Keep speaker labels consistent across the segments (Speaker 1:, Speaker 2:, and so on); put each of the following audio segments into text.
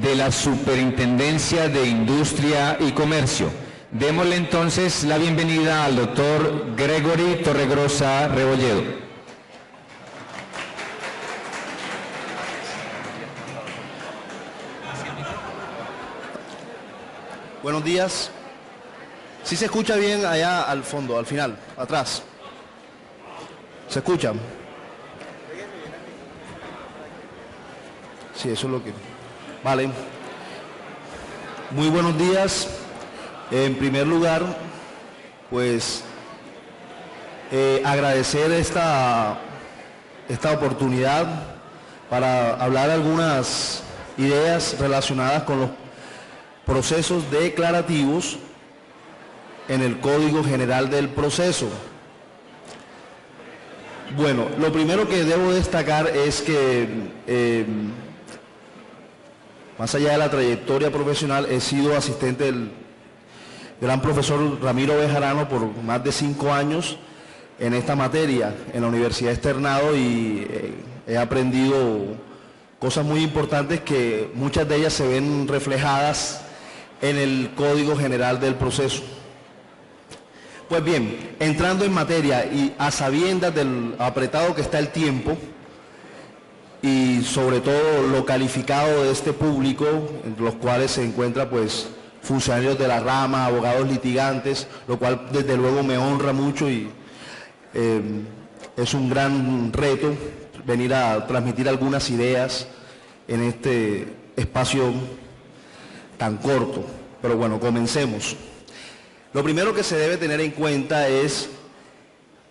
Speaker 1: de la Superintendencia de Industria y Comercio. Démosle entonces la bienvenida al doctor Gregory Torregrosa Rebolledo.
Speaker 2: Buenos días. ¿Sí se escucha bien allá al fondo, al final, atrás? ¿Se escucha? Sí, eso es lo que... Vale. Muy buenos días. En primer lugar, pues, agradecer esta oportunidad para hablar algunas ideas relacionadas con los procesos declarativos en el Código General del Proceso. Bueno, lo primero que debo destacar es que más allá de la trayectoria profesional, he sido asistente del gran profesor Ramiro Bejarano por más de 5 años en esta materia en la Universidad Externado y he aprendido cosas muy importantes que muchas de ellas se ven reflejadas en el Código General del Proceso. Pues bien, entrando en materia y a sabiendas del apretado que está el tiempo y sobre todo lo calificado de este público, entre los cuales se encuentra pues funcionarios de la rama, abogados litigantes, lo cual desde luego me honra mucho y es un gran reto venir a transmitir algunas ideas en este espacio tan corto. Pero bueno, comencemos. Lo primero que se debe tener en cuenta es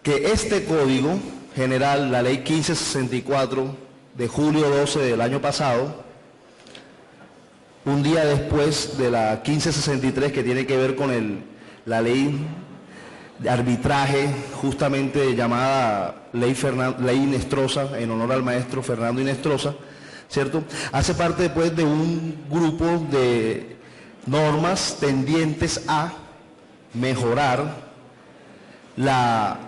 Speaker 2: que este Código General, la Ley 1564 de julio 12 del año pasado, un día después de la 1563 que tiene que ver con la ley de arbitraje, justamente llamada Ley Inestrosa, en honor al maestro Fernando Inestrosa, ¿cierto? Hace parte después de un grupo de normas tendientes a mejorar la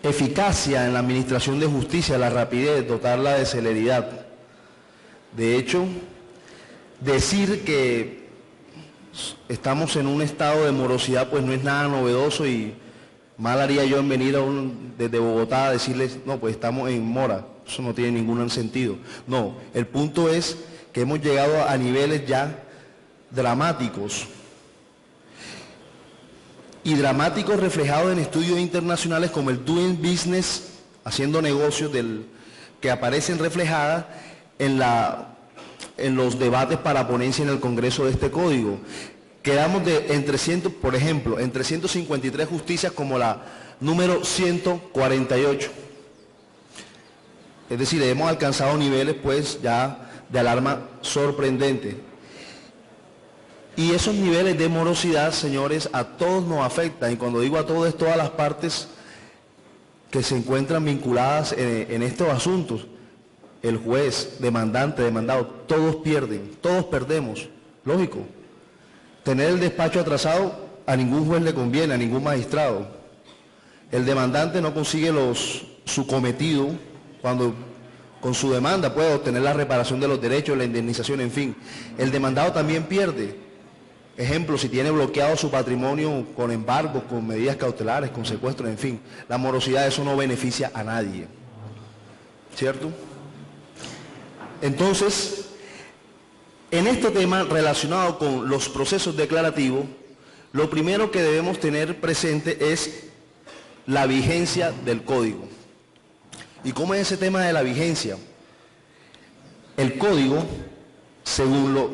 Speaker 2: eficacia en la administración de justicia, la rapidez, dotarla de celeridad. De hecho, decir que estamos en un estado de morosidad pues no es nada novedoso y mal haría yo en venir desde Bogotá a decirles, no, pues estamos en mora. Eso no tiene ningún sentido. No, el punto es que hemos llegado a niveles ya dramáticos. Y dramáticos reflejados en estudios internacionales como el Doing Business, haciendo negocios, que aparecen reflejadas en los debates para ponencia en el Congreso de este Código. Quedamos por ejemplo, en 353 justicias como la número 148. Es decir, hemos alcanzado niveles pues ya de alarma sorprendente. Y esos niveles de morosidad, señores, a todos nos afectan. Y cuando digo a todos, es todas las partes que se encuentran vinculadas en estos asuntos. El juez, demandante, demandado, todos pierden, todos perdemos. Lógico. Tener el despacho atrasado a ningún juez le conviene, a ningún magistrado. El demandante no consigue su cometido cuando con su demanda puede obtener la reparación de los derechos, la indemnización, en fin. El demandado también pierde. Ejemplo, si tiene bloqueado su patrimonio con embargos, con medidas cautelares, con secuestros, en fin. La morosidad, eso no beneficia a nadie. ¿Cierto? Entonces, en este tema relacionado con los procesos declarativos, lo primero que debemos tener presente es la vigencia del código. ¿Y cómo es ese tema de la vigencia? El código,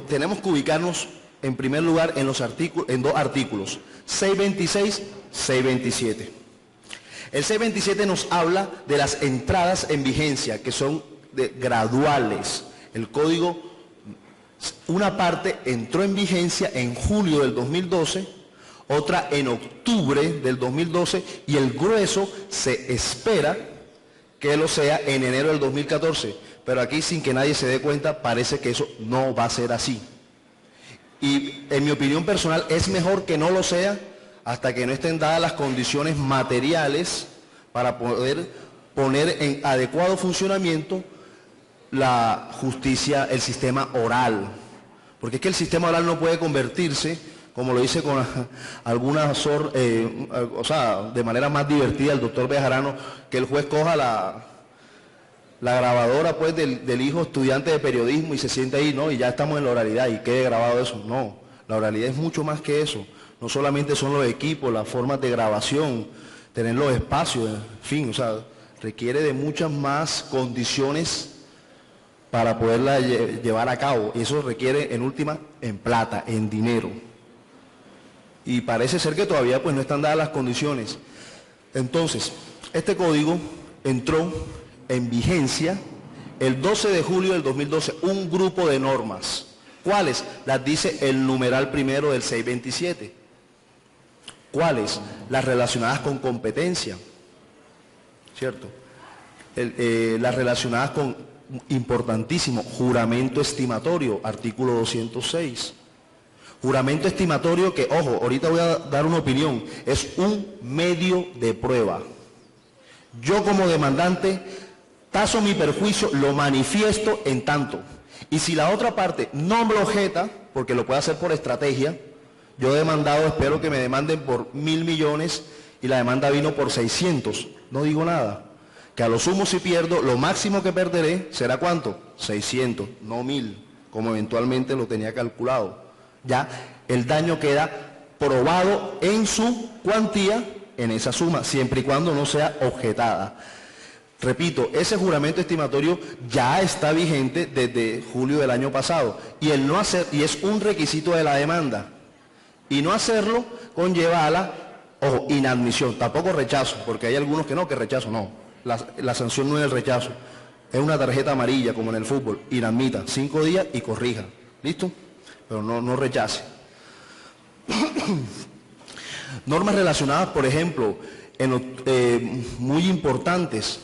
Speaker 2: tenemos que ubicarnos en primer lugar en dos artículos, 626, 627. El 627 nos habla de las entradas en vigencia, que son graduales. El código, una parte entró en vigencia en julio del 2012, otra en octubre del 2012 y el grueso se espera que lo sea en enero del 2014. Pero aquí, sin que nadie se dé cuenta, parece que eso no va a ser así. Y en mi opinión personal es mejor que no lo sea hasta que no estén dadas las condiciones materiales para poder poner en adecuado funcionamiento la justicia, el sistema oral. Porque es que el sistema oral no puede convertirse, como lo dice con algunas, o sea, de manera más divertida el doctor Bejarano, que el juez coja la grabadora pues del hijo estudiante de periodismo y se siente ahí, ¿no? Y ya estamos en la oralidad y quede grabado eso. No, la oralidad es mucho más que eso. No solamente son los equipos, las formas de grabación, tener los espacios, en fin, o sea, requiere de muchas más condiciones para poderla llevar a cabo. Y eso requiere, en última, en plata, en dinero. Y parece ser que todavía pues no están dadas las condiciones. Entonces, este código entró en vigencia el 12 de julio del 2012, un grupo de normas. ¿Cuáles? Las dice el numeral primero del 627. ¿Cuáles? Las relacionadas con competencia, ¿cierto? Las relacionadas con, importantísimo, juramento estimatorio, artículo 206. Juramento estimatorio que, ojo, ahorita voy a dar una opinión, es un medio de prueba. Yo como demandante taso mi perjuicio, lo manifiesto en tanto. Y si la otra parte no me lo objeta, porque lo puede hacer por estrategia, yo demandado espero que me demanden por 1.000 millones y la demanda vino por 600. No digo nada. Que a lo sumo si pierdo, lo máximo que perderé será ¿cuánto? 600, no 1.000, como eventualmente lo tenía calculado. Ya el daño queda probado en su cuantía, en esa suma, siempre y cuando no sea objetada. Repito, ese juramento estimatorio ya está vigente desde julio del año pasado y el no hacer, y es un requisito de la demanda, y no hacerlo conlleva a la, ojo, inadmisión, tampoco rechazo, porque hay algunos que no, que rechazo, no, la sanción no es el rechazo, es una tarjeta amarilla como en el fútbol, inadmita, 5 días y corrija, ¿listo? Pero no rechace. Normas relacionadas, por ejemplo, muy importantes.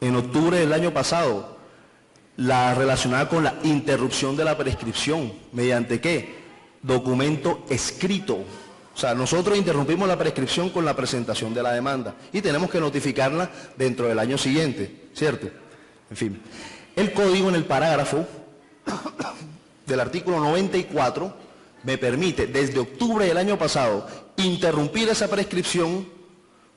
Speaker 2: En octubre del año pasado, la relacionada con la interrupción de la prescripción. ¿Mediante qué? Documento escrito. O sea, nosotros interrumpimos la prescripción con la presentación de la demanda y tenemos que notificarla dentro del año siguiente, ¿cierto? En fin, el código en el parágrafo del artículo 94 me permite, desde octubre del año pasado, interrumpir esa prescripción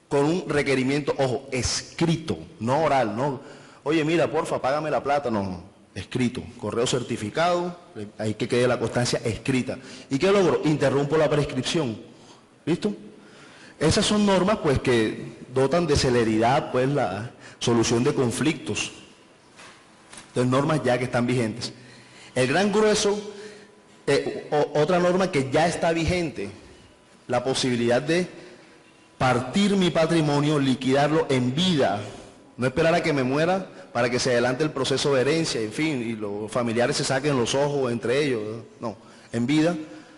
Speaker 2: con un requerimiento, ojo, escrito, no oral, no, oye, mira, porfa, págame la plata, no, escrito, correo certificado, hay que quede la constancia escrita. ¿Y qué logro? Interrumpo la prescripción, ¿listo? Esas son normas, pues, que dotan de celeridad, pues, la solución de conflictos. Entonces, normas ya que están vigentes. El gran grueso, otra norma que ya está vigente, la posibilidad de partir mi patrimonio, liquidarlo en vida, no esperar a que me muera para que se adelante el proceso de herencia, en fin, y los familiares se saquen los ojos entre ellos, no, en vida,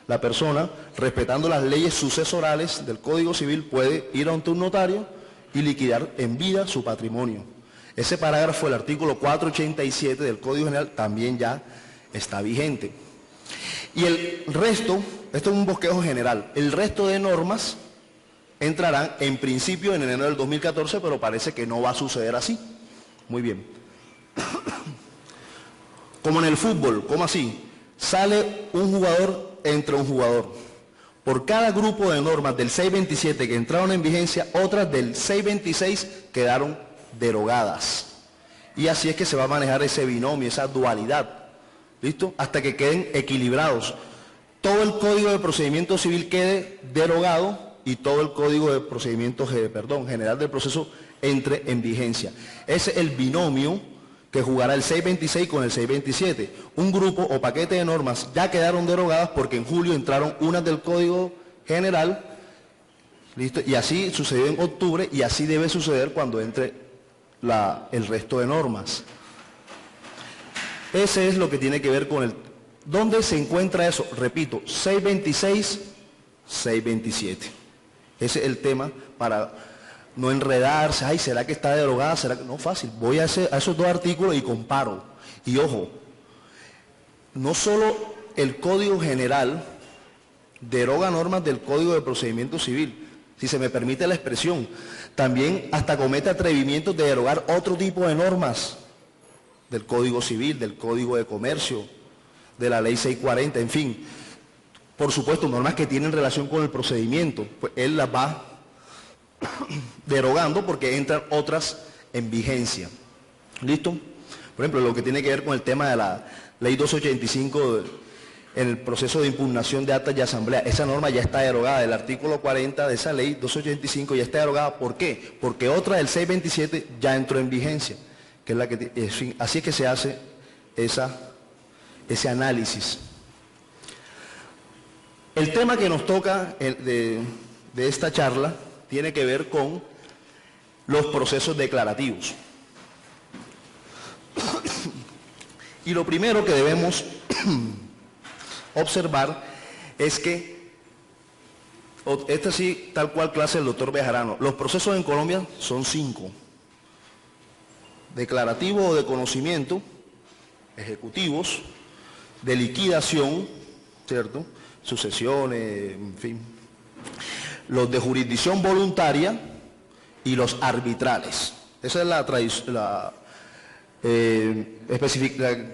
Speaker 2: la persona, respetando las leyes sucesorales del Código Civil, puede ir ante un notario y liquidar en vida su patrimonio. Ese parágrafo del artículo 487 del Código General también ya está vigente. Y el resto, esto es un bosquejo general, el resto de normas entrarán en principio en enero del 2014, pero parece que no va a suceder así. Muy bien. Como en el fútbol, ¿cómo así? Sale un jugador, entra un jugador. Por cada grupo de normas del 627 que entraron en vigencia, otras del 626 quedaron derogadas. Y así es que se va a manejar ese binomio, esa dualidad. ¿Listo? Hasta que queden equilibrados. Todo el Código de Procedimiento Civil quede derogado y todo el Código de Procedimiento General del Proceso entre en vigencia. Ese es el binomio que jugará el 626 con el 627. Un grupo o paquete de normas ya quedaron derogadas porque en julio entraron unas del Código General, ¿listo? Y así sucedió en octubre y así debe suceder cuando entre el resto de normas. Ese es lo que tiene que ver con el... ¿Dónde se encuentra eso? Repito, 626, 627. Ese es el tema para no enredarse. Ay, ¿será que está derogada? ¿Será que...? No, fácil. Voy a esos dos artículos y comparo. Y ojo, no solo el Código General deroga normas del Código de Procedimiento Civil, si se me permite la expresión, también hasta comete atrevimientos de derogar otro tipo de normas del Código Civil, del Código de Comercio, de la Ley 640, en fin. Por supuesto, normas que tienen relación con el procedimiento, pues él las va derogando porque entran otras en vigencia. ¿Listo? Por ejemplo, lo que tiene que ver con el tema de la Ley 285, en el proceso de impugnación de actas de asamblea, esa norma ya está derogada. El artículo 40 de esa Ley 285 ya está derogada. ¿Por qué? Porque otra del 627 ya entró en vigencia, que es la que, en fin, así es que se hace ese análisis. El tema que nos toca de esta charla tiene que ver con los procesos declarativos. Y lo primero que debemos observar es que, esta sí, tal cual clase del doctor Bejarano, los procesos en Colombia son 5. Declarativo o de conocimiento, ejecutivos, de liquidación, ¿cierto?, sucesiones, en fin, los de jurisdicción voluntaria y los arbitrales. Esa es la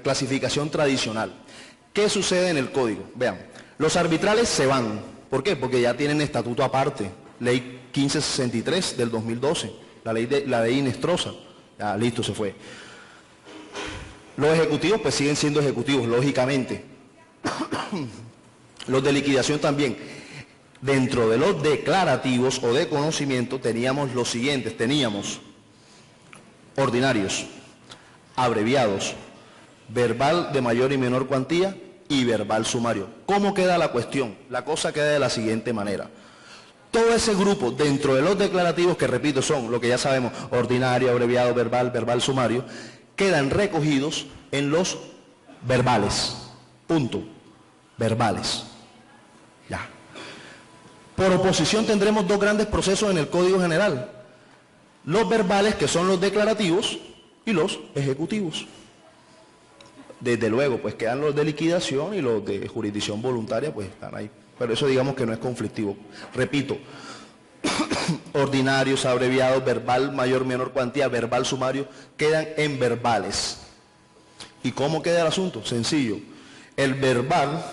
Speaker 2: clasificación tradicional. ¿Qué sucede en el código? Vean, los arbitrales se van. ¿Por qué? Porque ya tienen estatuto aparte, Ley 1563 del 2012, la ley Inestrosa. Ya, listo, se fue. Los ejecutivos pues siguen siendo ejecutivos, lógicamente. Los de liquidación también. Dentro de los declarativos o de conocimiento teníamos los siguientes, teníamos ordinarios, abreviados, verbal de mayor y menor cuantía y verbal sumario. ¿Cómo queda la cuestión? La cosa queda de la siguiente manera. Todo ese grupo dentro de los declarativos, que repito son lo que ya sabemos, ordinario, abreviado, verbal, verbal sumario, quedan recogidos en los verbales. Punto. Verbales. Ya. Por oposición tendremos 2 grandes procesos en el Código General. Los verbales, que son los declarativos, y los ejecutivos. Desde luego, pues quedan los de liquidación y los de jurisdicción voluntaria, pues están ahí. Pero eso digamos que no es conflictivo. Repito, ordinarios, abreviados, verbal, mayor, menor cuantía, verbal, sumario, quedan en verbales. ¿Y cómo queda el asunto? Sencillo. El verbal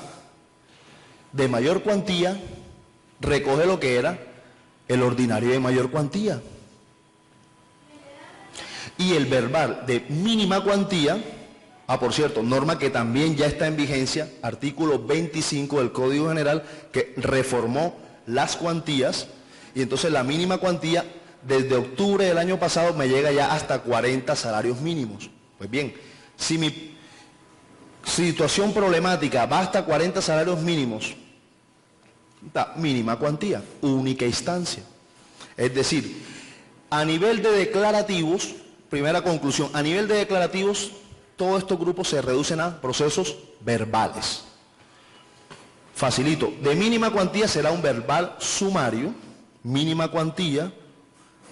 Speaker 2: de mayor cuantía recoge lo que era el ordinario de mayor cuantía. Y el verbal de mínima cuantía, por cierto, norma que también ya está en vigencia, artículo 25 del Código General, que reformó las cuantías, y entonces la mínima cuantía, desde octubre del año pasado, me llega ya hasta 40 salarios mínimos. Pues bien, si mi situación problemática va hasta 40 salarios mínimos, mínima cuantía, única instancia. Es decir, a nivel de declarativos, primera conclusión, a nivel de declarativos, todos estos grupos se reducen a procesos verbales. Facilito, de mínima cuantía será un verbal sumario, mínima cuantía,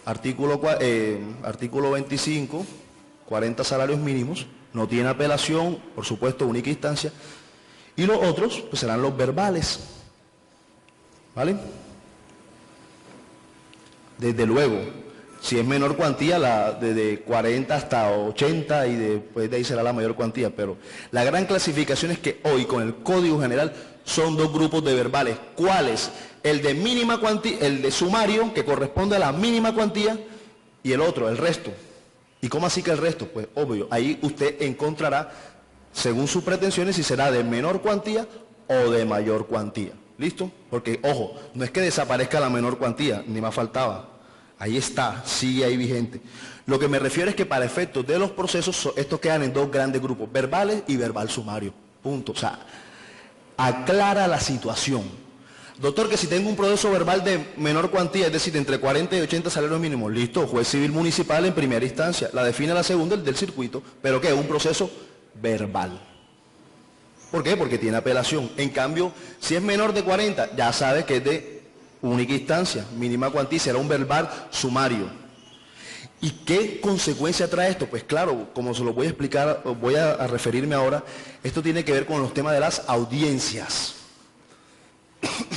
Speaker 2: artículo 25, 40 salarios mínimos, no tiene apelación, por supuesto, única instancia, y los otros pues serán los verbales. ¿Vale? Desde luego, si es menor cuantía, desde 40 hasta 80 y después de ahí será la mayor cuantía, pero la gran clasificación es que hoy con el Código General son 2 grupos de verbales. ¿Cuáles? El de mínima cuantía, el de sumario, que corresponde a la mínima cuantía, y el otro, el resto. ¿Y cómo así que el resto? Pues obvio, ahí usted encontrará, según sus pretensiones, si será de menor cuantía o de mayor cuantía. ¿Listo? Porque, ojo, no es que desaparezca la menor cuantía, ni más faltaba. Ahí está, sigue ahí vigente. Lo que me refiero es que para efectos de los procesos, estos quedan en 2 grandes grupos, verbales y verbal sumario. Punto. O sea, aclara la situación. Doctor, que si tengo un proceso verbal de menor cuantía, es decir, entre 40 y 80 salarios mínimos, listo, juez civil municipal en primera instancia, la define la segunda, el del circuito, pero ¿qué? Un proceso verbal. ¿Por qué? Porque tiene apelación. En cambio, si es menor de 40, ya sabe que es de única instancia, mínima cuantía, será un verbal sumario. ¿Y qué consecuencia trae esto? Pues claro, como se lo voy a explicar, voy a referirme ahora, esto tiene que ver con los temas de las audiencias.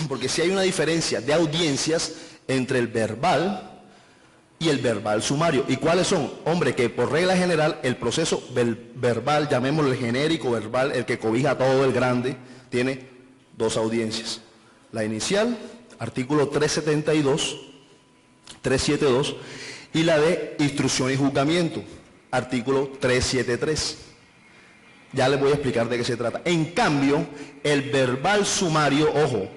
Speaker 2: Porque si hay una diferencia de audiencias entre el verbal y el verbal sumario. ¿Y cuáles son? Hombre, que por regla general el proceso verbal, llamémoslo el genérico verbal, el que cobija todo el grande, tiene dos audiencias. La inicial, artículo 372, 372, y la de instrucción y juzgamiento, artículo 373. Ya les voy a explicar de qué se trata. En cambio, el verbal sumario, ojo,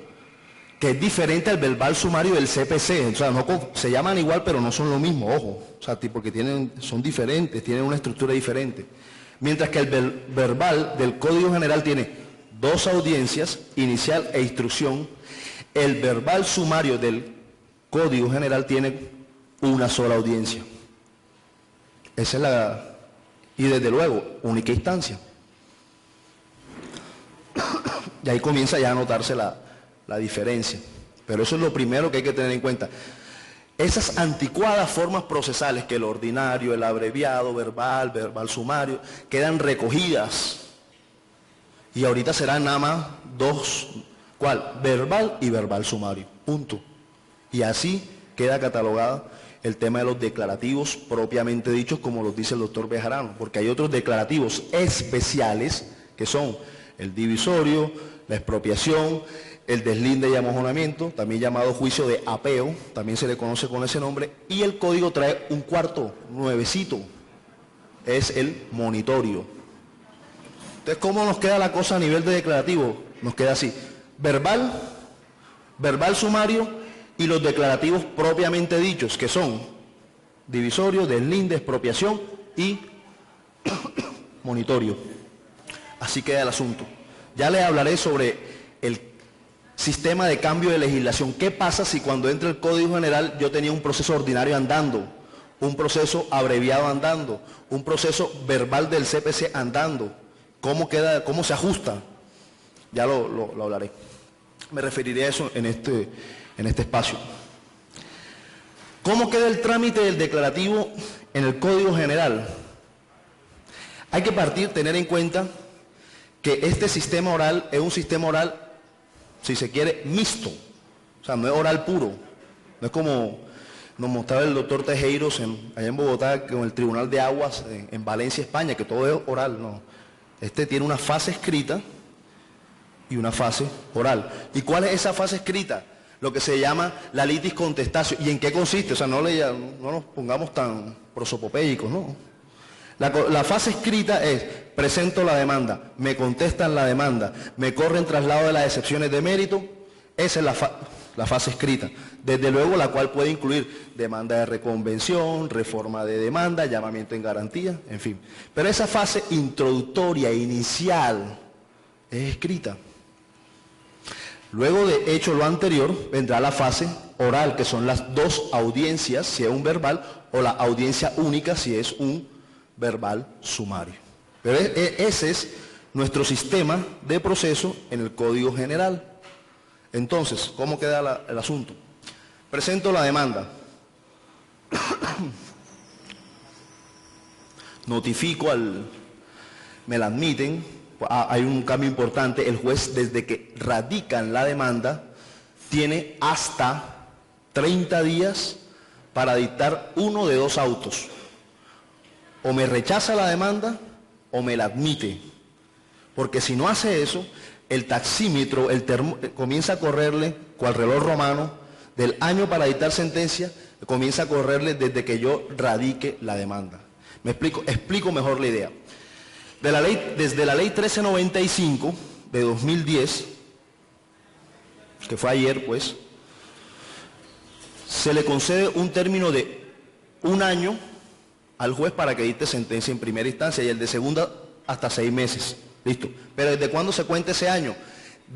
Speaker 2: que es diferente al verbal sumario del CPC, o sea, no, se llaman igual pero no son lo mismo, ojo, o sea, porque son diferentes, tienen una estructura diferente. Mientras que el verbal del Código General tiene dos audiencias, inicial e instrucción, el verbal sumario del Código General tiene una sola audiencia. Esa es la, y desde luego, única instancia. Y ahí comienza ya a notarse la diferencia. Pero eso es lo primero que hay que tener en cuenta. Esas anticuadas formas procesales, que el ordinario, el abreviado, verbal sumario, quedan recogidas. Y ahorita serán nada más dos, ¿cuál? Verbal y verbal sumario, punto. Y así queda catalogada el tema de los declarativos propiamente dichos, como los dice el doctor Bejarano, porque hay otros declarativos especiales, que son el divisorio, la expropiación, el deslinde y amojonamiento, también llamado juicio de apeo, también se le conoce con ese nombre, y el código trae un cuarto, nuevecito, es el monitorio. Entonces, ¿cómo nos queda la cosa a nivel de declarativo? Nos queda así: verbal, verbal sumario y los declarativos propiamente dichos, que son divisorio, deslinde, expropiación y monitorio. Así queda el asunto. Ya les hablaré sobre el sistema de cambio de legislación. ¿Qué pasa si cuando entra el Código General yo tenía un proceso ordinario andando, un proceso abreviado andando, un proceso verbal del CPC andando? ¿Cómo queda, cómo se ajusta? Ya lo hablaré. Me referiré a eso en este espacio. ¿Cómo queda el trámite del declarativo en el Código General? Hay que tener en cuenta que este sistema oral es un sistema oral, si se quiere, mixto. O sea, no es oral puro. No es como nos mostraba el doctor Tejeiros allá en Bogotá con el Tribunal de Aguas en Valencia, España, que todo es oral. No. Este tiene una fase escrita y una fase oral. ¿Y cuál es esa fase escrita? Lo que se llama la litis contestatio. ¿Y en qué consiste? O sea, no nos pongamos tan prosopopéicos, ¿no? La fase escrita es: presento la demanda, me contestan la demanda, me corren traslado de las excepciones de mérito. Esa es la fase escrita. Desde luego, la cual puede incluir demanda de reconvención, reforma de demanda, llamamiento en garantía, en fin. Pero esa fase introductoria, inicial, es escrita. Luego de hecho lo anterior, vendrá la fase oral, que son las dos audiencias, si es un verbal, o la audiencia única, si es un verbal sumario. Pero ese es nuestro sistema de proceso en el Código General. Entonces, ¿cómo queda el asunto? Presento la demanda. Notifico me la admiten. Hay un cambio importante: el juez, desde que radican la demanda, tiene hasta 30 días para dictar uno de dos autos: o me rechaza la demanda o me la admite, porque si no hace eso, el taxímetro, comienza a correrle, cual reloj romano, del año para dictar sentencia, comienza a correrle desde que yo radique la demanda. ¿Me explico? Explico mejor la idea. Desde la ley 1395 de 2010, que fue ayer pues, se le concede un término de un año al juez para que dicte sentencia en primera instancia, y el de segunda hasta 6 meses. Listo. Pero ¿desde cuándo se cuenta ese año?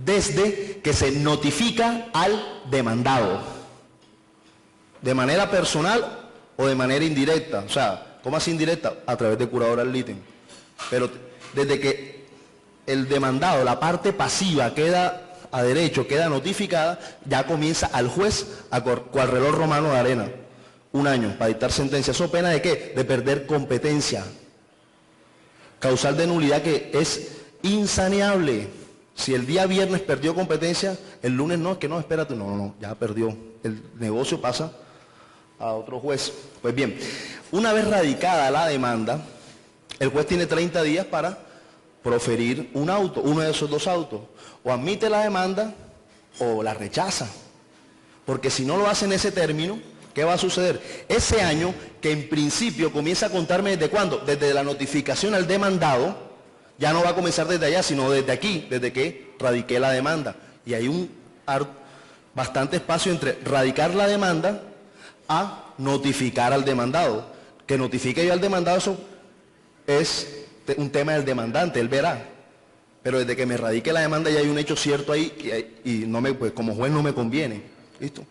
Speaker 2: Desde que se notifica al demandado, de manera personal o de manera indirecta. O sea, ¿cómo así indirecta? A través de curador ad litem. Pero desde que el demandado, la parte pasiva, queda a derecho, queda notificada, ya comienza al juez, cual reloj romano de arena, un año para dictar sentencia. ¿Eso pena de qué? De perder competencia. Causal de nulidad que es insaneable. Si el día viernes perdió competencia, el lunes no, es que no, espérate, no, ya perdió. El negocio pasa a otro juez. Pues bien, una vez radicada la demanda, el juez tiene 30 días para proferir un auto, uno de esos dos autos. O admite la demanda o la rechaza. Porque si no lo hace en ese término, ¿qué va a suceder? Ese año, que en principio comienza a contarme ¿desde cuándo? Desde la notificación al demandado, ya no va a comenzar desde allá, sino desde aquí, desde que radiqué la demanda. Y hay bastante espacio entre radicar la demanda a notificar al demandado. Que notifique yo al demandado, eso es un tema del demandante, él verá. Pero desde que me radique la demanda ya hay un hecho cierto ahí y no pues como juez no me conviene. ¿Listo?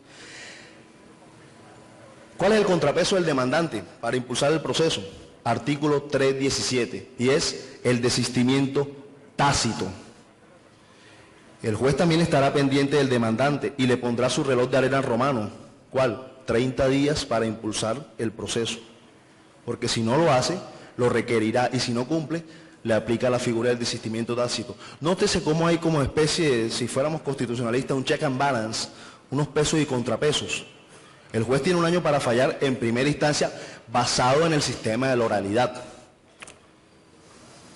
Speaker 2: ¿Cuál es el contrapeso del demandante para impulsar el proceso? Artículo 317, y es el desistimiento tácito. El juez también estará pendiente del demandante y le pondrá su reloj de arena romano. ¿Cuál? 30 días para impulsar el proceso. Porque si no lo hace, lo requerirá, y si no cumple, le aplica la figura del desistimiento tácito. Nótese cómo hay como especie, si fuéramos constitucionalistas, un check and balance, unos pesos y contrapesos. El juez tiene un año para fallar en primera instancia basado en el sistema de la oralidad,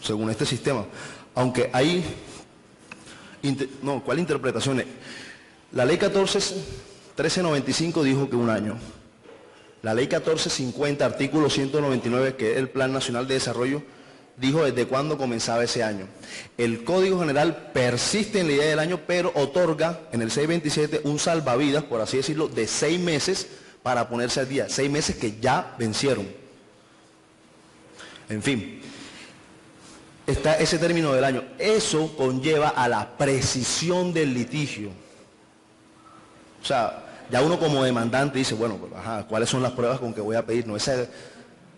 Speaker 2: según este sistema. Aunque hay... ¿cuál interpretación es? La ley 1395 dijo que un año. La ley 1450, artículo 199, que es el Plan Nacional de Desarrollo, dijo desde cuándo comenzaba ese año. El Código General persiste en la idea del año, pero otorga en el 627 un salvavidas, por así decirlo, de 6 meses para ponerse al día. 6 meses que ya vencieron. En fin, está ese término del año. Eso conlleva a la precisión del litigio. O sea, ya uno como demandante dice, bueno, pues, ¿cuáles son las pruebas con que voy a pedir? No, ese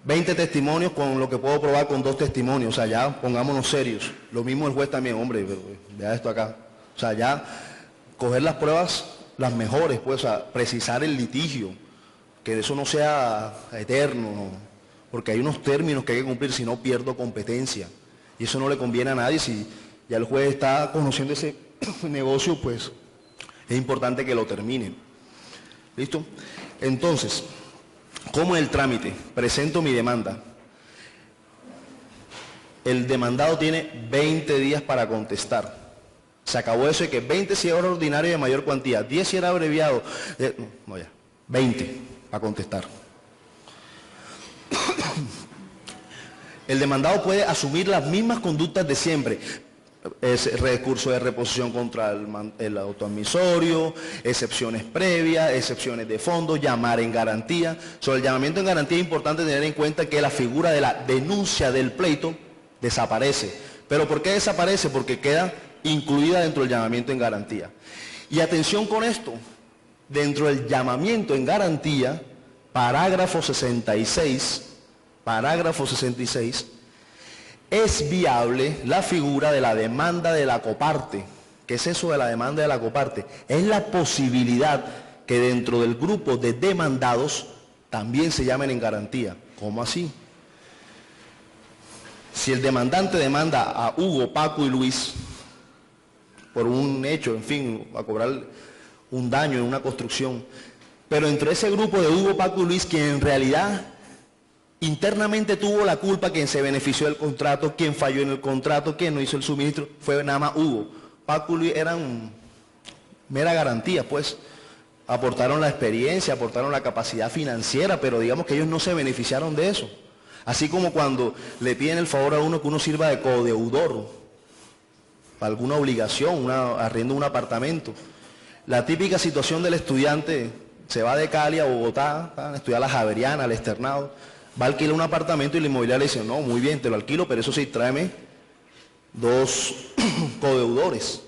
Speaker 2: 20 testimonios con lo que puedo probar con 2 testimonios. O sea, ya pongámonos serios. Lo mismo el juez también, hombre, vea esto acá. O sea, ya coger las pruebas, las mejores, pues, o sea, precisar el litigio. Que eso no sea eterno, ¿no? Porque hay unos términos que hay que cumplir, si no pierdo competencia. Y eso no le conviene a nadie. Si ya el juez está conociendo ese negocio, pues es importante que lo termine. ¿Listo? Entonces, ¿cómo es el trámite? Presento mi demanda. El demandado tiene 20 días para contestar. Se acabó eso de que 20 si era ordinario de mayor cuantía, 10 si era abreviado. No, ya, 20 para contestar. El demandado puede asumir las mismas conductas de siempre. Recurso de reposición contra el autoadmisorio, excepciones previas, excepciones de fondo, llamar en garantía. Sobre el llamamiento en garantía es importante tener en cuenta que la figura de la denuncia del pleito desaparece. ¿Pero por qué desaparece? Porque queda incluida dentro del llamamiento en garantía. Y atención con esto, dentro del llamamiento en garantía, parágrafo 66, es viable la figura de la demanda de la coparte. ¿Qué es eso de la demanda de la coparte? Es la posibilidad que dentro del grupo de demandados también se llamen en garantía. ¿Cómo así? Si el demandante demanda a Hugo, Paco y Luis por un hecho, en fin, a cobrar un daño en una construcción, pero entre ese grupo de Hugo, Paco y Luis, quien en realidad internamente tuvo la culpa, quien se benefició del contrato, quien falló en el contrato, quien no hizo el suministro, fue nada más Hugo. Paco y Luis eran mera garantía, pues. Aportaron la experiencia, aportaron la capacidad financiera, pero digamos que ellos no se beneficiaron de eso. Así como cuando le piden el favor a uno que uno sirva de codeudor para alguna obligación, arriendo un apartamento. La típica situación del estudiante se va de Cali a Bogotá, a estudiar a la Javeriana, al externado, va a alquilar un apartamento y la inmobiliaria le dice, no, muy bien, te lo alquilo, pero eso sí, tráeme 2 codeudores.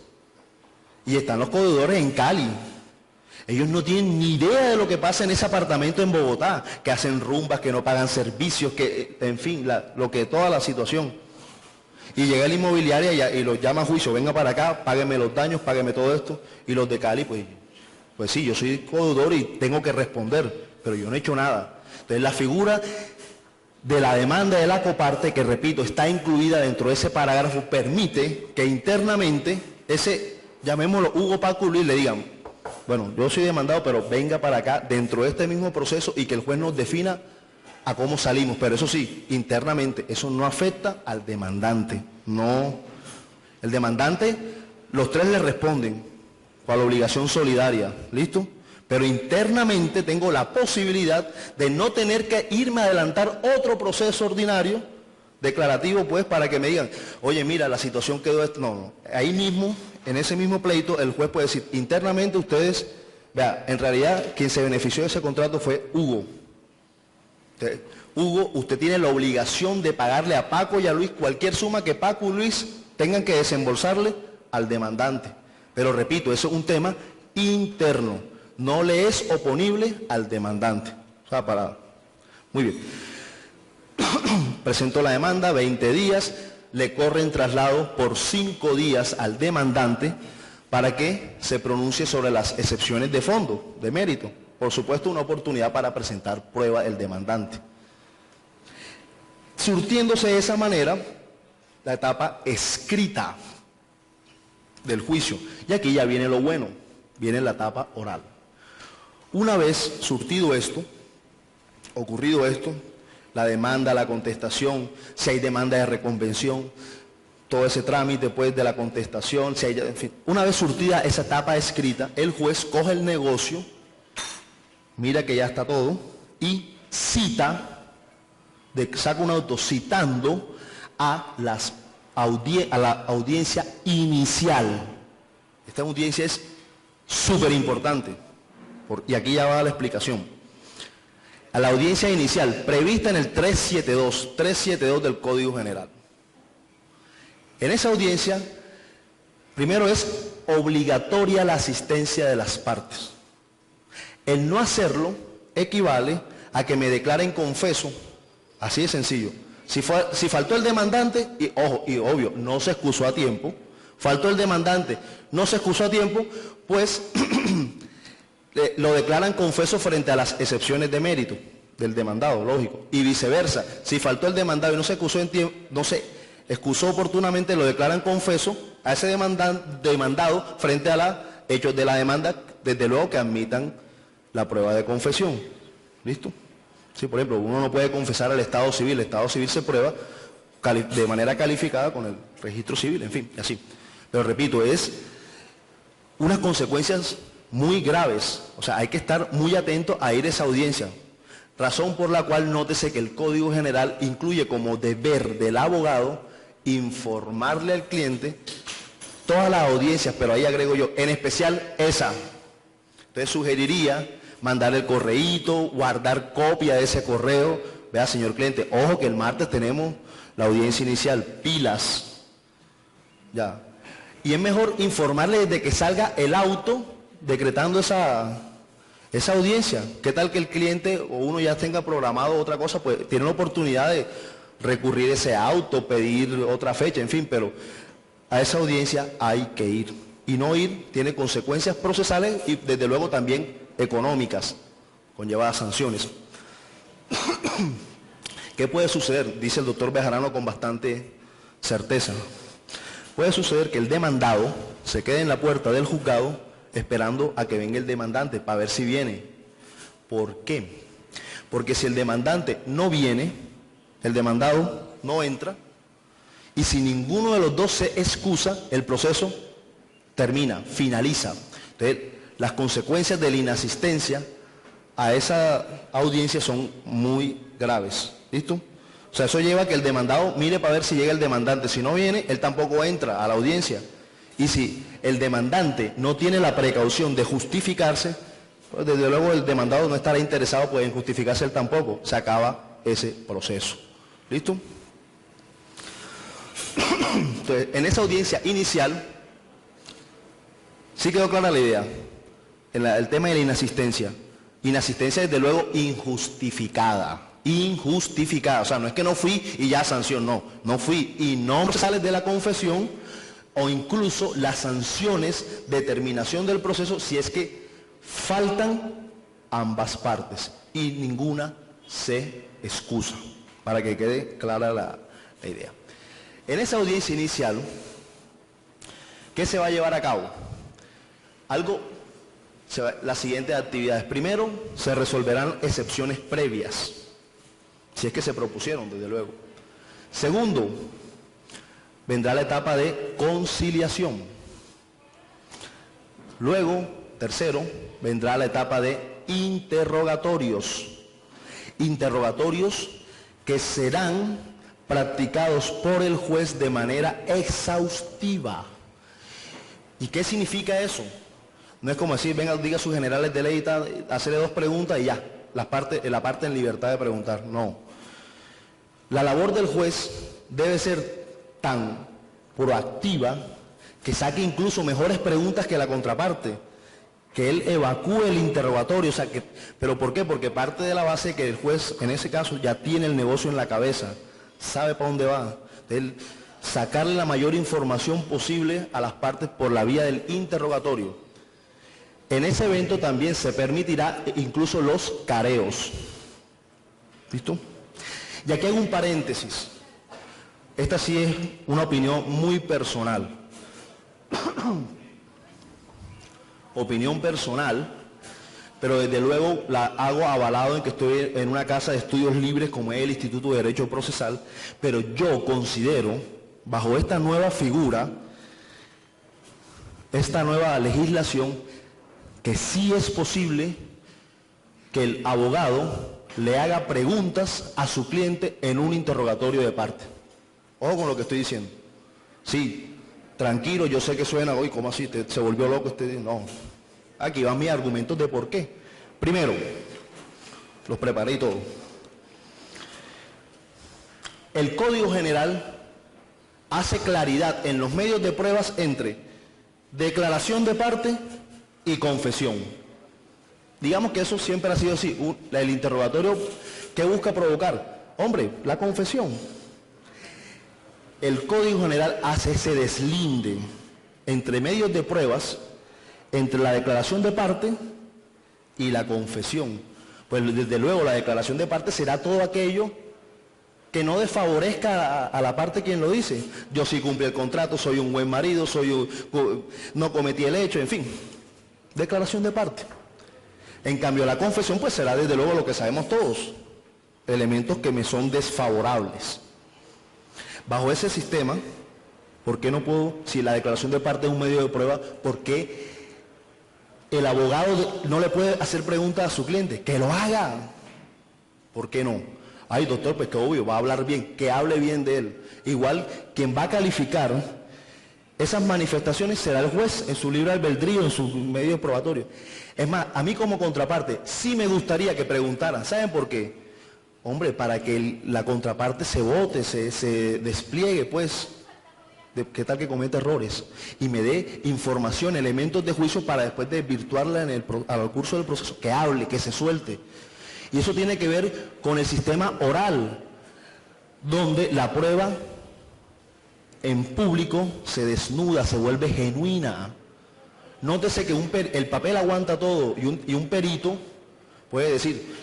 Speaker 2: Y están los codeudores en Cali. Ellos no tienen ni idea de lo que pasa en ese apartamento en Bogotá, que hacen rumbas, que no pagan servicios, que, en fin, toda la situación. Y llega la inmobiliaria y los llama a juicio, venga para acá, págueme los daños, págueme todo esto. Y los de Cali, pues sí, yo soy codeudor y tengo que responder, pero yo no he hecho nada. Entonces la figura de la demanda de la coparte, que repito, está incluida dentro de ese parágrafo, permite que internamente ese, llamémoslo Hugo, Paco y Luis, le digan, bueno, yo soy demandado, pero venga para acá dentro de este mismo proceso y que el juez nos defina a cómo salimos. Pero eso sí, internamente, eso no afecta al demandante. No, el demandante, los tres le responden con la obligación solidaria, ¿listo? Pero internamente tengo la posibilidad de no tener que irme a adelantar otro proceso ordinario, declarativo, pues, para que me digan, oye, mira, la situación quedó esto. No, no, ahí mismo, en ese mismo pleito, el juez puede decir, internamente ustedes, vea, en realidad, quien se benefició de ese contrato fue Hugo. Hugo, usted tiene la obligación de pagarle a Paco y a Luis cualquier suma que Paco y Luis tengan que desembolsarle al demandante. Pero repito, eso es un tema interno, no le es oponible al demandante. O sea, muy bien. Presentó la demanda, 20 días, le corren traslado por 5 días al demandante para que se pronuncie sobre las excepciones de fondo, de mérito. Por supuesto, una oportunidad para presentar prueba el demandante. Surtiéndose de esa manera la etapa escrita del juicio. Y aquí ya viene lo bueno, viene la etapa oral. Una vez surtido esto, ocurrido esto, la demanda, la contestación, si hay demanda de reconvención, todo ese trámite pues de la contestación, si hay, en fin, una vez surtida esa etapa escrita, el juez coge el negocio, mira que ya está todo, y saca un auto citando a la audiencia inicial. Esta audiencia es súper importante, y aquí ya va la explicación. A la audiencia inicial, prevista en el 372 del Código General. En esa audiencia, primero es obligatoria la asistencia de las partes. El no hacerlo equivale a que me declaren confeso, así de sencillo. Si faltó el demandante, y ojo, y obvio, no se excusó a tiempo, faltó el demandante, no se excusó a tiempo, pues lo declaran confeso frente a las excepciones de mérito del demandado, lógico, y viceversa. Si faltó el demandado y no se excusó no se excusó oportunamente, lo declaran confeso a ese demandado frente a los hechos de la demanda, desde luego que admitan la prueba de confesión. ¿Listo? Sí, por ejemplo, uno no puede confesar al Estado Civil, el Estado Civil se prueba de manera calificada con el registro civil, en fin, así. Pero repito, es unas consecuencias muy graves, o sea, hay que estar muy atento a ir a esa audiencia, razón por la cual nótese que el Código General incluye como deber del abogado informarle al cliente todas las audiencias, pero ahí agrego yo, en especial esa. Entonces sugeriría mandar el correíto, guardar copia de ese correo. Vea, señor cliente, ojo que el martes tenemos la audiencia inicial, pilas. Ya. Y es mejor informarle desde que salga el auto decretando esa audiencia. ¿Qué tal que el cliente o uno ya tenga programado otra cosa? Pues tiene la oportunidad de recurrir ese auto, pedir otra fecha, en fin, pero a esa audiencia hay que ir. Y no ir tiene consecuencias procesales y desde luego también económicas, conlleva sanciones. ¿Qué puede suceder? Dice el doctor Bejarano con bastante certeza. Puede suceder que el demandado se quede en la puerta del juzgado esperando a que venga el demandante para ver si viene. ¿Por qué? Porque si el demandante no viene, el demandado no entra, y si ninguno de los dos se excusa, el proceso termina, finaliza. Entonces, las consecuencias de la inasistencia a esa audiencia son muy graves. ¿Listo? O sea, eso lleva a que el demandado mire para ver si llega el demandante. Si no viene, él tampoco entra a la audiencia. Y si el demandante no tiene la precaución de justificarse, pues desde luego el demandado no estará interesado pues, en justificarse él tampoco. Se acaba ese proceso. ¿Listo? Entonces, en esa audiencia inicial, sí quedó clara la idea. El tema de la inasistencia. Inasistencia, desde luego, injustificada. Injustificada. O sea, no es que no fui y ya sanción, no. No fui y no sales de la confesión, o incluso las sanciones de terminación del proceso si es que faltan ambas partes y ninguna se excusa, para que quede clara la idea. En esa audiencia inicial, ¿qué se va a llevar a cabo? Algo las siguientes actividades. Primero, se resolverán excepciones previas, si es que se propusieron, desde luego. Segundo, vendrá la etapa de conciliación. Luego, tercero, vendrá la etapa de interrogatorios. Interrogatorios que serán practicados por el juez de manera exhaustiva. ¿Y qué significa eso? No es como decir, venga, diga a sus generales de ley, hacerle 2 preguntas y ya, la parte en libertad de preguntar. No. La labor del juez debe ser tan proactiva que saque incluso mejores preguntas que la contraparte, que él evacúe el interrogatorio. O sea, ¿pero por qué? Porque parte de la base de que el juez, en ese caso, ya tiene el negocio en la cabeza, sabe para dónde va. Él sacarle la mayor información posible a las partes por la vía del interrogatorio. En ese evento también se permitirá incluso los careos. ¿Listo? Y aquí hay un paréntesis. Esta sí es una opinión muy personal. Opinión personal, pero desde luego la hago avalado en que estoy en una casa de estudios libres como es el Instituto de Derecho Procesal, pero yo considero, bajo esta nueva figura, esta nueva legislación, que sí es posible que el abogado le haga preguntas a su cliente en un interrogatorio de parte. Ojo con lo que estoy diciendo. Sí, tranquilo, yo sé que suena, hoy, ¿cómo así? ¿Se volvió loco usted? No. Aquí van mis argumentos de por qué. Primero, los preparé y todo. El Código General hace claridad en los medios de pruebas entre declaración de parte y confesión. Digamos que eso siempre ha sido así. El interrogatorio, ¿qué busca provocar? Hombre, la confesión. El Código General hace ese deslinde entre medios de pruebas, entre la declaración de parte y la confesión. Pues desde luego la declaración de parte será todo aquello que no desfavorezca a la parte quien lo dice. Yo sí cumplí el contrato, soy un buen marido, no cometí el hecho, en fin. Declaración de parte. En cambio la confesión pues será desde luego lo que sabemos todos, elementos que me son desfavorables. Bajo ese sistema, ¿por qué no puedo, si la declaración de parte es un medio de prueba, por qué el abogado no le puede hacer preguntas a su cliente? Que lo haga. ¿Por qué no? Ay, doctor, pues que obvio, va a hablar bien, que hable bien de él. Igual, quien va a calificar esas manifestaciones será el juez en su libre albedrío, en sus medios probatorios. Es más, a mí como contraparte, sí me gustaría que preguntaran. ¿Saben por qué? Hombre, para que la contraparte se vote, se despliegue, pues, ¿qué tal que comete errores? Y me dé información, elementos de juicio para después desvirtuarla al curso del proceso, que hable, que se suelte. Y eso tiene que ver con el sistema oral, donde la prueba en público se desnuda, se vuelve genuina. Nótese que el papel aguanta todo y un perito puede decir,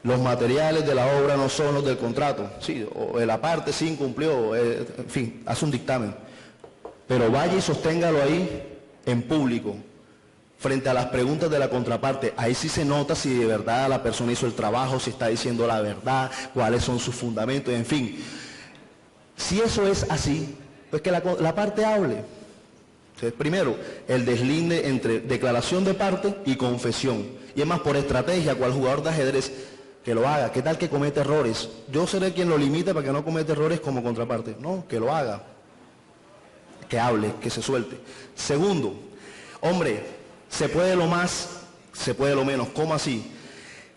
Speaker 2: los materiales de la obra no son los del contrato, sí, o la parte sí incumplió, en fin, hace un dictamen. Pero vaya y sosténgalo ahí en público, frente a las preguntas de la contraparte. Ahí sí se nota si de verdad la persona hizo el trabajo, si está diciendo la verdad, cuáles son sus fundamentos, en fin. Si eso es así, pues que la parte hable. Entonces, primero, el deslinde entre declaración de parte y confesión. Y es más, por estrategia, cual jugador de ajedrez, que lo haga. ¿Qué tal que comete errores? Yo seré quien lo limite para que no cometa errores como contraparte. No, que lo haga. Que hable, que se suelte. Segundo, hombre, se puede lo más, se puede lo menos. ¿Cómo así?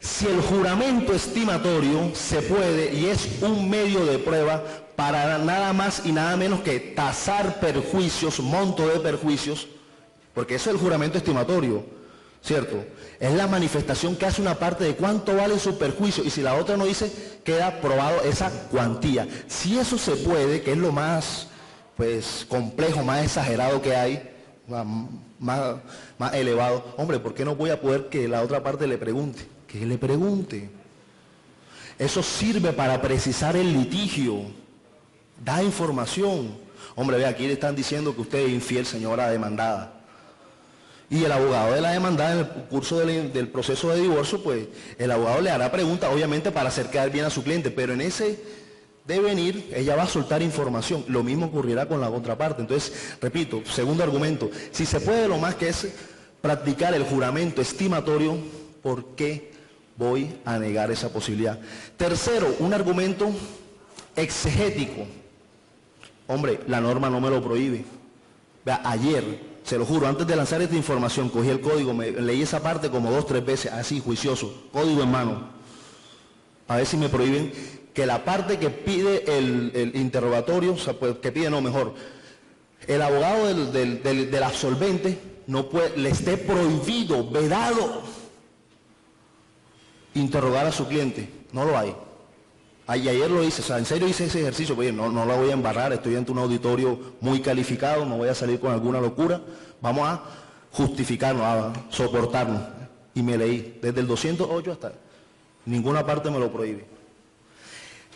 Speaker 2: Si el juramento estimatorio se puede y es un medio de prueba para nada más y nada menos que tasar perjuicios, monto de perjuicios, porque eso es el juramento estimatorio, ¿cierto? Es la manifestación que hace una parte de cuánto vale su perjuicio y si la otra no dice, queda probado esa cuantía. Si eso se puede, que es lo más pues complejo, más exagerado que hay, más elevado, hombre, ¿por qué no voy a poder que la otra parte le pregunte? Que le pregunte. Eso sirve para precisar el litigio. Da información. Hombre, ve, aquí le están diciendo que usted es infiel, señora demandada. Y el abogado de la demandada en el curso del proceso de divorcio, pues el abogado le hará preguntas, obviamente, para hacer quedar bien a su cliente, pero en ese devenir ella va a soltar información. Lo mismo ocurrirá con la otra parte. Entonces, repito, segundo argumento, si se puede lo más que es practicar el juramento estimatorio, ¿por qué voy a negar esa posibilidad? Tercero, un argumento exegético. Hombre, la norma no me lo prohíbe. Vea, ayer, se lo juro, antes de lanzar esta información, cogí el código, leí esa parte como 2 o 3 veces, así, juicioso, código en mano. A ver si me prohíben que la parte que pide el interrogatorio, o sea, pues, que pide, no, mejor, el abogado del absolvente no puede, le esté prohibido, vedado, interrogar a su cliente. No lo hay. Ayer lo hice, o sea, en serio hice ese ejercicio, pues no la voy a embarrar, estoy ante un auditorio muy calificado, no voy a salir con alguna locura, vamos a justificarnos, a soportarnos. Y me leí, desde el 208 hasta ninguna parte me lo prohíbe.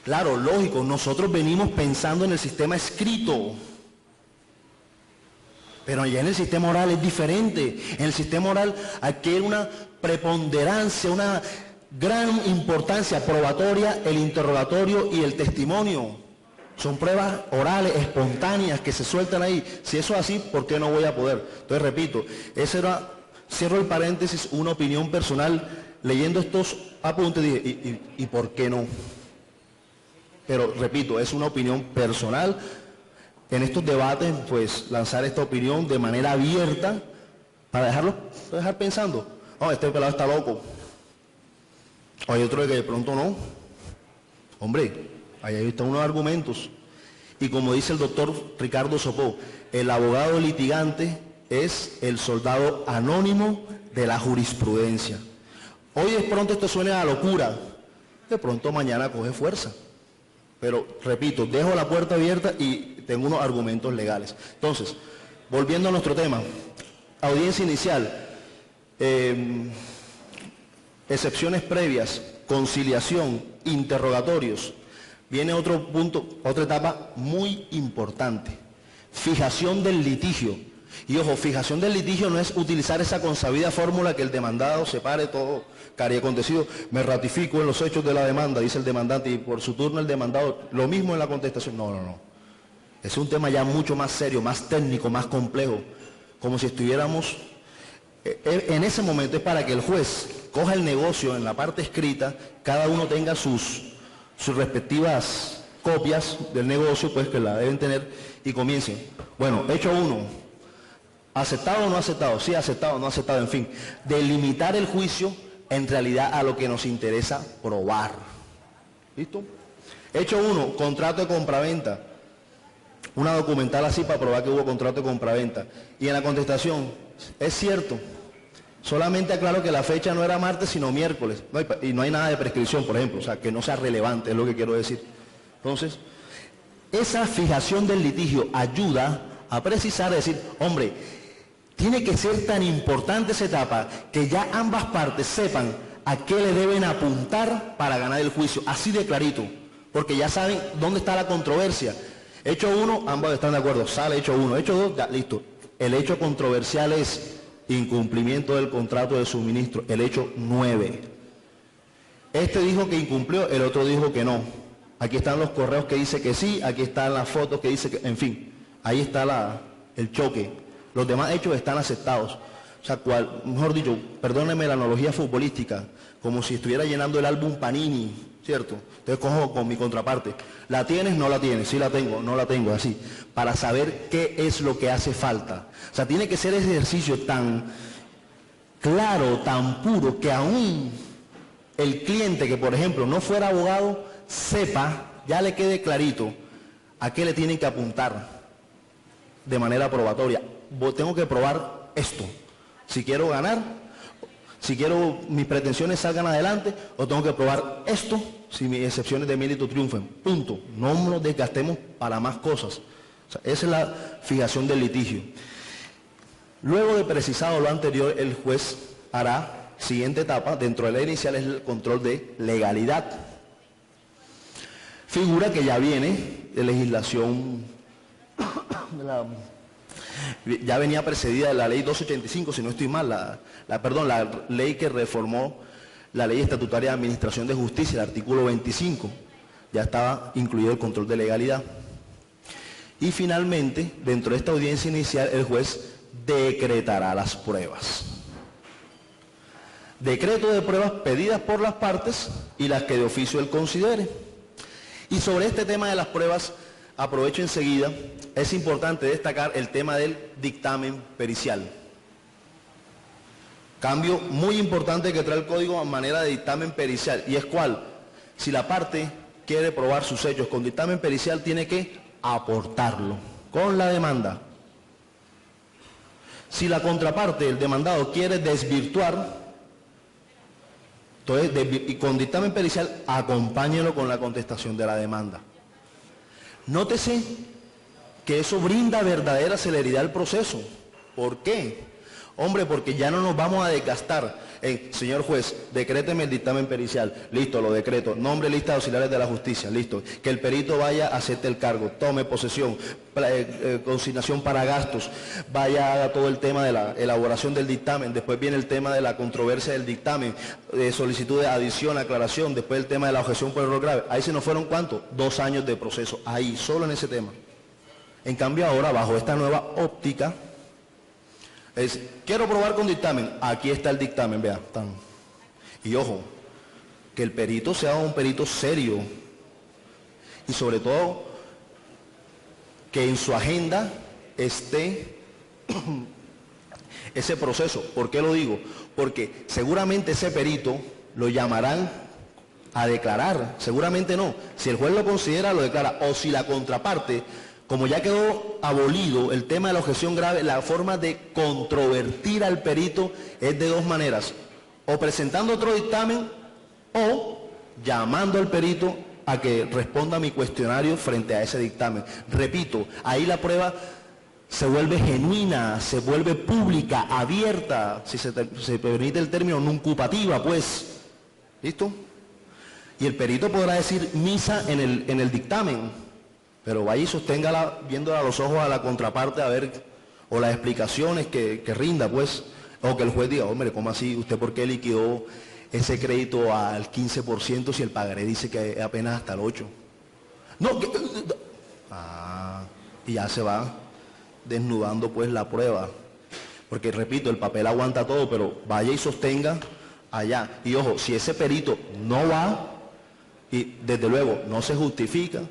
Speaker 2: Claro, lógico, nosotros venimos pensando en el sistema escrito, pero allá en el sistema oral es diferente. En el sistema oral adquiere una preponderancia, una gran importancia probatoria el interrogatorio y el testimonio. Son pruebas orales, espontáneas, que se sueltan ahí. Si eso es así, ¿por qué no voy a poder? Entonces, repito, ese era, cierro el paréntesis, una opinión personal. Leyendo estos apuntes dije, ¿y por qué no? Pero, repito, es una opinión personal. En estos debates, pues, lanzar esta opinión de manera abierta para dejar pensando. No, este pelado está loco. Hay otro que de pronto no. Hombre, ahí están unos argumentos. Y como dice el doctor Ricardo Sopó, el abogado litigante es el soldado anónimo de la jurisprudencia. Hoy de pronto esto suena a locura, de pronto mañana coge fuerza. Pero, repito, dejo la puerta abierta y tengo unos argumentos legales. Entonces, volviendo a nuestro tema, audiencia inicial, excepciones previas, conciliación, interrogatorios. Viene otro punto, otra etapa muy importante, fijación del litigio. Y ojo, fijación del litigio no es utilizar esa consabida fórmula que el demandado separe todo cari acontecido. Me ratifico en los hechos de la demanda, dice el demandante, y por su turno el demandado, lo mismo en la contestación. No. Es un tema ya mucho más serio, más técnico, más complejo. Como si estuviéramos... En ese momento es para que el juez coja el negocio en la parte escrita, cada uno tenga sus respectivas copias del negocio, pues que la deben tener, y comiencen. Bueno, hecho 1. ¿Aceptado o no aceptado? Sí, aceptado o no aceptado, en fin. Delimitar el juicio en realidad a lo que nos interesa probar. ¿Listo? Hecho 1, contrato de compraventa. Una documental así para probar que hubo contrato de compraventa. Y en la contestación, es cierto, solamente aclaro que la fecha no era martes sino miércoles. Y no hay nada de prescripción, por ejemplo, o sea, que no sea relevante, es lo que quiero decir. Entonces, esa fijación del litigio ayuda a precisar, a decir, hombre, tiene que ser tan importante esa etapa que ya ambas partes sepan a qué le deben apuntar para ganar el juicio, así de clarito, porque ya saben dónde está la controversia. Hecho 1, ambos están de acuerdo, sale hecho 1. Hecho 2, ya, listo. El hecho controversial es incumplimiento del contrato de suministro, el hecho 9. Este dijo que incumplió, el otro dijo que no. Aquí están los correos que dice que sí, aquí están las fotos que dice que, en fin, ahí está el choque. Los demás hechos están aceptados. O sea, mejor dicho, perdónenme la analogía futbolística, como si estuviera llenando el álbum Panini, ¿cierto? Entonces cojo con mi contraparte. ¿La tienes? No la tienes. Sí la tengo, no la tengo, así. Para saber qué es lo que hace falta. O sea, tiene que ser ese ejercicio tan claro, tan puro, que aún el cliente que, por ejemplo, no fuera abogado, sepa, ya le quede clarito a qué le tienen que apuntar de manera probatoria. Tengo que probar esto. Si quiero ganar, si quiero mis pretensiones salgan adelante, o tengo que probar esto si mis excepciones de mérito triunfen. Punto. No nos desgastemos para más cosas. O sea, esa es la fijación del litigio. Luego de precisado lo anterior, el juez hará, siguiente etapa, dentro de la inicial, es el control de legalidad. Figura que ya viene de legislación Ya venía precedida de la ley 285, si no estoy mal, la ley que reformó la ley estatutaria de administración de justicia, el artículo 25. Ya estaba incluido el control de legalidad. Y finalmente, dentro de esta audiencia inicial, el juez decretará las pruebas. Decreto de pruebas pedidas por las partes y las que de oficio él considere. Y sobre este tema de las pruebas, aprovecho enseguida, es importante destacar el tema del dictamen pericial. Cambio muy importante que trae el código a manera de dictamen pericial, y es cuál: si la parte quiere probar sus hechos con dictamen pericial, tiene que aportarlo con la demanda. Si la contraparte, el demandado, quiere desvirtuar, entonces y con dictamen pericial, acompáñelo con la contestación de la demanda. Nótese que eso brinda verdadera celeridad al proceso. ¿Por qué? Hombre, porque ya no nos vamos a desgastar en, señor juez, decréteme el dictamen pericial. Listo, lo decreto. Nombre, lista de auxiliares de la justicia. Listo. Que el perito vaya, acepte el cargo, tome posesión, consignación para gastos, vaya, haga todo el tema de la elaboración del dictamen. Después viene el tema de la controversia del dictamen, solicitud de adición, aclaración. Después el tema de la objeción por error grave. Ahí se nos fueron, ¿cuánto? 2 años de proceso. Ahí, solo en ese tema. En cambio ahora, bajo esta nueva óptica, quiero probar con dictamen, aquí está el dictamen, vea. Y ojo, que el perito sea un perito serio y sobre todo que en su agenda esté ese proceso. ¿Por qué lo digo? Porque seguramente ese perito lo llamarán a declarar, seguramente no. Si el juez lo considera, lo declara, o si la contraparte, como ya quedó abolido el tema de la objeción grave, la forma de controvertir al perito es de 2 maneras: o presentando otro dictamen o llamando al perito a que responda a mi cuestionario frente a ese dictamen. Repito, ahí la prueba se vuelve genuina, se vuelve pública, abierta, si se permite el término, nuncupativa, pues. ¿Listo? Y el perito podrá decir misa en el dictamen, pero vaya y sosténgala viéndola a los ojos a la contraparte a ver, o las explicaciones que rinda, pues, o que el juez diga, hombre, ¿cómo así? ¿Usted por qué liquidó ese crédito al 15% si el pagaré dice que es apenas hasta el 8%? No, y ya se va desnudando pues la prueba. Porque repito, el papel aguanta todo, pero vaya y sostenga allá. Y ojo, si ese perito no va, y desde luego no se justifica,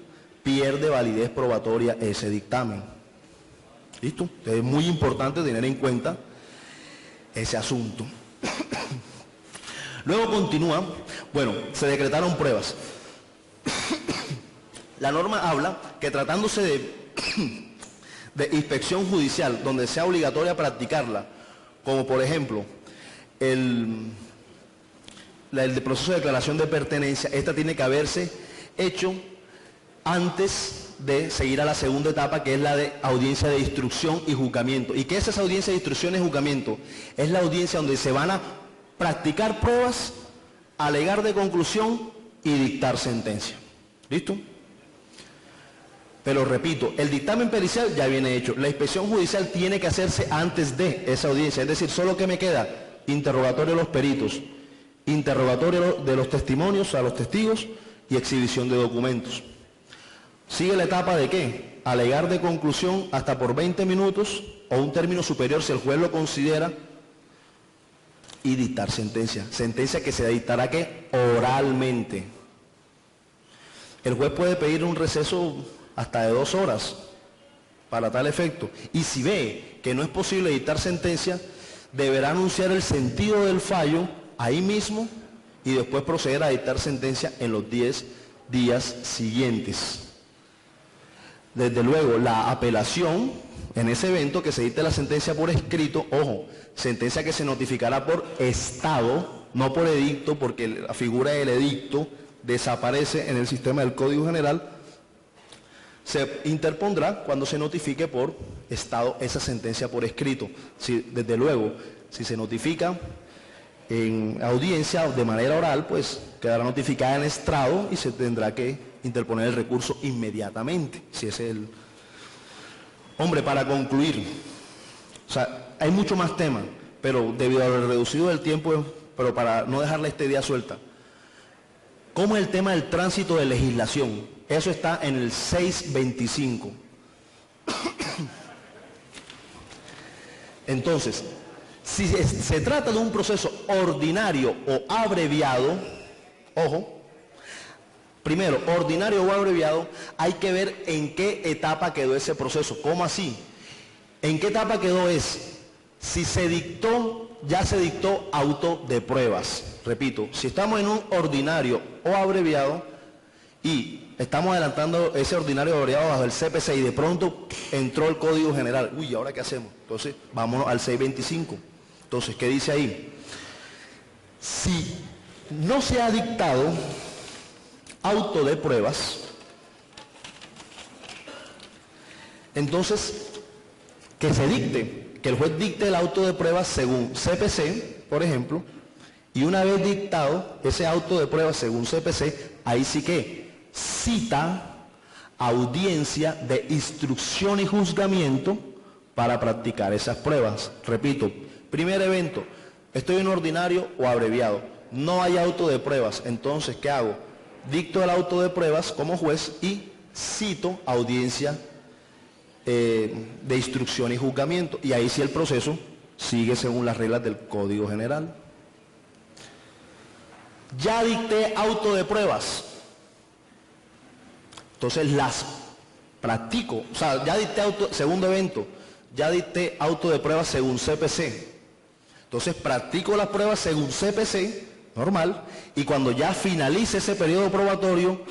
Speaker 2: pierde validez probatoria ese dictamen. ¿Listo? Es muy importante tener en cuenta ese asunto. Luego continúa, bueno, se decretaron pruebas. La norma habla que tratándose de inspección judicial, donde sea obligatoria practicarla, como por ejemplo el proceso de declaración de pertenencia, esta tiene que haberse hecho antes de seguir a la segunda etapa, que es la de audiencia de instrucción y juzgamiento. ¿Y qué es esa audiencia de instrucción y juzgamiento? Es la audiencia donde se van a practicar pruebas, alegar de conclusión y dictar sentencia. ¿Listo? Pero repito, el dictamen pericial ya viene hecho. La inspección judicial tiene que hacerse antes de esa audiencia. Es decir, solo que me queda interrogatorio de los peritos, interrogatorio de los testimonios a los testigos y exhibición de documentos. Sigue la etapa de ¿qué? Alegar de conclusión hasta por 20 minutos o un término superior si el juez lo considera, y dictar sentencia. Sentencia que se dictará ¿qué? Oralmente. El juez puede pedir un receso hasta de 2 horas para tal efecto. Y si ve que no es posible dictar sentencia, deberá anunciar el sentido del fallo ahí mismo y después proceder a dictar sentencia en los 10 días siguientes. Desde luego, la apelación, en ese evento que se dicte la sentencia por escrito, ojo, sentencia que se notificará por estado, no por edicto, porque la figura del edicto desaparece en el sistema del Código General, se interpondrá cuando se notifique por estado esa sentencia por escrito. Desde luego, si se notifica en audiencia de manera oral, pues quedará notificada en estrado y se tendrá que interponer el recurso inmediatamente, si es el... Hombre, para concluir, sea, hay mucho más tema, pero debido a lo reducido del tiempo, pero para no dejarle esta idea suelta. ¿Cómo es el tema del tránsito de legislación? Eso está en el 625. Entonces, si se trata de un proceso ordinario o abreviado, ojo, primero, ordinario o abreviado, hay que ver en qué etapa quedó ese proceso. ¿Cómo así? ¿En qué etapa quedó? Si se dictó, ya se dictó auto de pruebas. Repito, si estamos en un ordinario o abreviado y estamos adelantando ese ordinario o abreviado bajo el CPC y de pronto entró el Código General. Uy, ¿ahora qué hacemos? Entonces, vámonos al 625. Entonces, ¿qué dice ahí? Si no se ha dictado auto de pruebas, entonces que se dicte, que el juez dicte el auto de pruebas según CPC, por ejemplo, y una vez dictado ese auto de pruebas según CPC, ahí sí que cita audiencia de instrucción y juzgamiento para practicar esas pruebas. Repito, primer evento, estoy en ordinario o abreviado, no hay auto de pruebas, entonces ¿qué hago? Dicto el auto de pruebas como juez y cito audiencia de instrucción y juzgamiento, y ahí sí el proceso sigue según las reglas del Código General. Ya dicté auto de pruebas, entonces las practico, o sea, ya dicté segundo evento, ya dicté auto de pruebas según CPC, entonces practico las pruebas según CPC, normal, y cuando ya finalice ese periodo probatorio,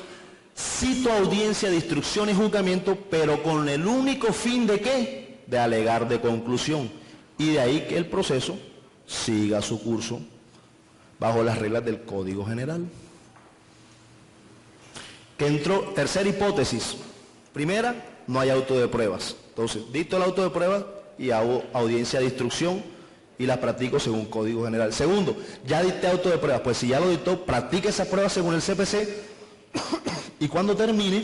Speaker 2: cito audiencia de instrucción y juzgamiento, pero con el único fin de ¿qué? De alegar de conclusión, y de ahí que el proceso siga su curso bajo las reglas del Código General. Que entró, tercera hipótesis. Primera, no hay auto de pruebas. Entonces, dicto el auto de pruebas y hago audiencia de instrucción y las practico según Código General. Segundo, ya dicté auto de pruebas. Pues si ya lo dictó, practique esas pruebas según el CPC y cuando termine,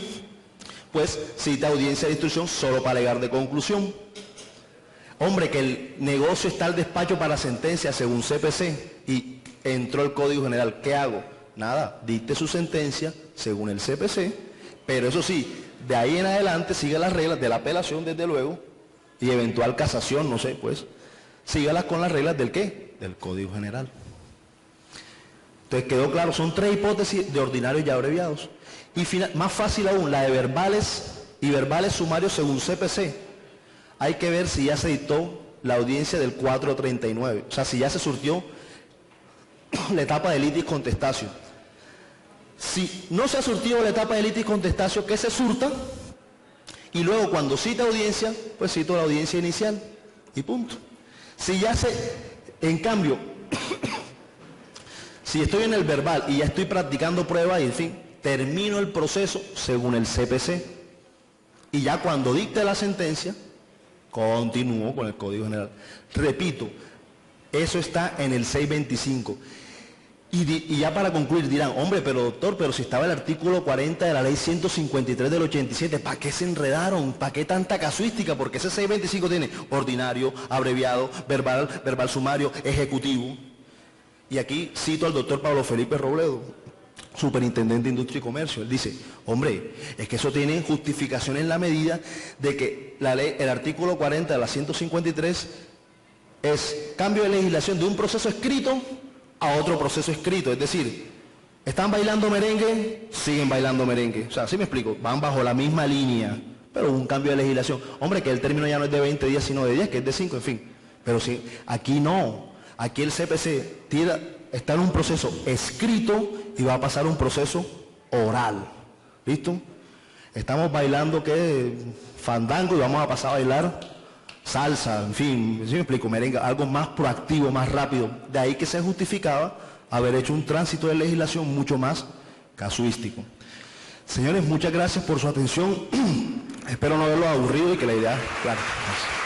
Speaker 2: pues cita audiencia de instrucción solo para alegar de conclusión. Hombre, que el negocio está al despacho para sentencia según CPC y entró el Código General. ¿Qué hago? Nada, dicte su sentencia según el CPC, pero eso sí, de ahí en adelante sigue las reglas de la apelación, desde luego, y eventual casación, no sé, pues, sígalas con las reglas del ¿qué? Del Código General. Entonces quedó claro, son tres hipótesis de ordinarios y abreviados. Y más fácil aún, la de verbales y verbales sumarios según CPC. Hay que ver si ya se dictó la audiencia del 439, o sea, si ya se surtió la etapa de litis contestacio. Si no se ha surtido la etapa de litis contestacio, ¿qué se surta? Y luego cuando cita audiencia, pues cito la audiencia inicial y punto. Si ya en cambio, si estoy en el verbal y ya estoy practicando pruebas y en fin, termino el proceso según el CPC y ya cuando dicte la sentencia, continúo con el Código General. Repito, eso está en el 625. Y ya para concluir dirán, hombre, pero doctor, pero si estaba el artículo 40 de la ley 153 del 87, ¿para qué se enredaron? ¿Para qué tanta casuística? Porque ese 625 tiene ordinario, abreviado, verbal sumario, ejecutivo. Y aquí cito al doctor Pablo Felipe Robledo, superintendente de Industria y Comercio. Él dice, hombre, es que eso tiene justificación en la medida de que la ley, el artículo 40 de la 153 es cambio de legislación de un proceso escrito a otro proceso escrito, es decir, están bailando merengue, siguen bailando merengue, o sea, ¿sí me explico? Van bajo la misma línea, pero un cambio de legislación. Hombre, que el término ya no es de 20 días, sino de 10, que es de 5, en fin. Pero sí, aquí no, aquí el CPC está en un proceso escrito y va a pasar un proceso oral, ¿listo? Estamos bailando, ¿qué? Fandango y vamos a pasar a bailar salsa, en fin, ¿sí me explico? Merengue, algo más proactivo, más rápido. De ahí que se justificaba haber hecho un tránsito de legislación mucho más casuístico. Señores, muchas gracias por su atención. Espero no haberlo aburrido y que la idea, claro. Gracias.